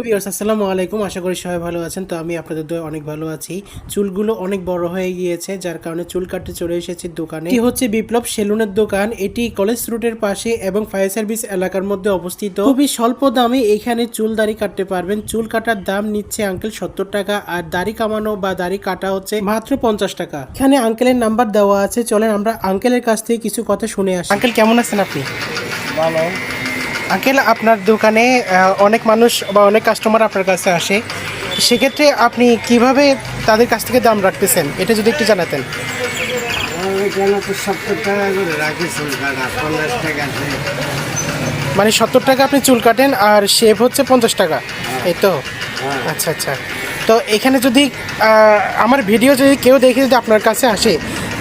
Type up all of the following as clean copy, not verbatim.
Viewers আসসালামু আলাইকুম, আশা করি সবাই ভালো আছেন। তো আমি আপনাদের দোয়ায় অনেক ভালো আছি। চুলগুলো অনেক বড় হয়ে গিয়েছে, যার কারণে চুল কাটতে চলে এসেছি দোকানে। এটি হচ্ছে বিপ্লব সেলুনের দোকান। এটি কলেজ রোডের পাশে এবং ফায়ার সার্ভিস এলাকার মধ্যে অবস্থিত। খুবই স্বল্প দামে এখানে চুল দাড়ি কাটতে পারবেন। চুল কাটার দাম নিচ্ছে আঙ্কেল 70 টাকা, আর দাড়ি কামানো বা দাড়ি কাটা হচ্ছে মাত্র 50 টাকা। এখানে আঙ্কেলের নাম্বার দেওয়া আছে, চলেন আমরা আঙ্কেলের কাছ থেকে কিছু কথা শুনে আসি। আঙ্কেল কেমন আছেন আপনি? ভালো। আঙ্কেল, আপনার দোকানে অনেক মানুষ বা অনেক কাস্টমার আপনার কাছে আসে, সেক্ষেত্রে আপনি কিভাবে তাদের কাছ থেকে দাম রাখতেছেন এটা যদি একটু জানাতেন। এখানে তো 70 টাকা করে রাখি চুল কাটা, 50 টাকা আছে। মানে 70 টাকা আপনি চুল কাটেন আর শেভ হচ্ছে 50 টাকা, এই তো? আচ্ছা আচ্ছা। তো এখানে যদি আমার ভিডিও যদি কেউ দেখে যদি আপনার কাছে আসে,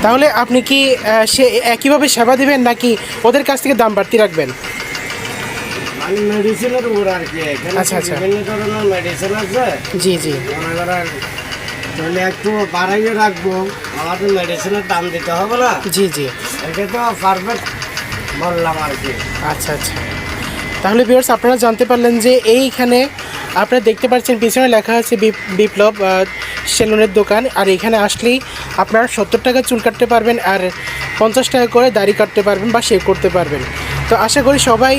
তাহলে আপনি কি সে একইভাবে সেবা দিবেন নাকি ওদের কাছ থেকে দাম বাড়তি রাখবেন? মানে মেডিসিনের উপর আর কি। এখানে আচ্ছা, আচ্ছা। বিভিন্ন ধরনের মেডিসিন আছে। জি জি। মনে করেন তাহলে একটু বাড়াইয়ে রাখবো, আমাদের মেডিসিনের দাম দিতে হবে না। জি জি। এটা তো পারফেক্ট বললাম আর কি। আচ্ছা আচ্ছা। তাহলে ভিউয়ার্স, আপনারা জানতে পারলেন যে এইখানে আপনারা দেখতে পাচ্ছেন পিছনে লেখা আছে বিপ্লব সেলুনের দোকান। আর এখানে আসলেই আপনারা 70 টাকা চুল কাটতে পারবেন আর 50 টাকা করে দাড়ি কাটতে পারবেন বা শেভ করতে পারবেন। তো আশা করি সবাই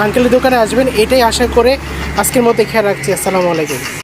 আঙ্কেলের দোকানে আসবেন, এটাই আশা করে আজকের মতো খেয়াল রাখছি। আসসালামু আলাইকুম।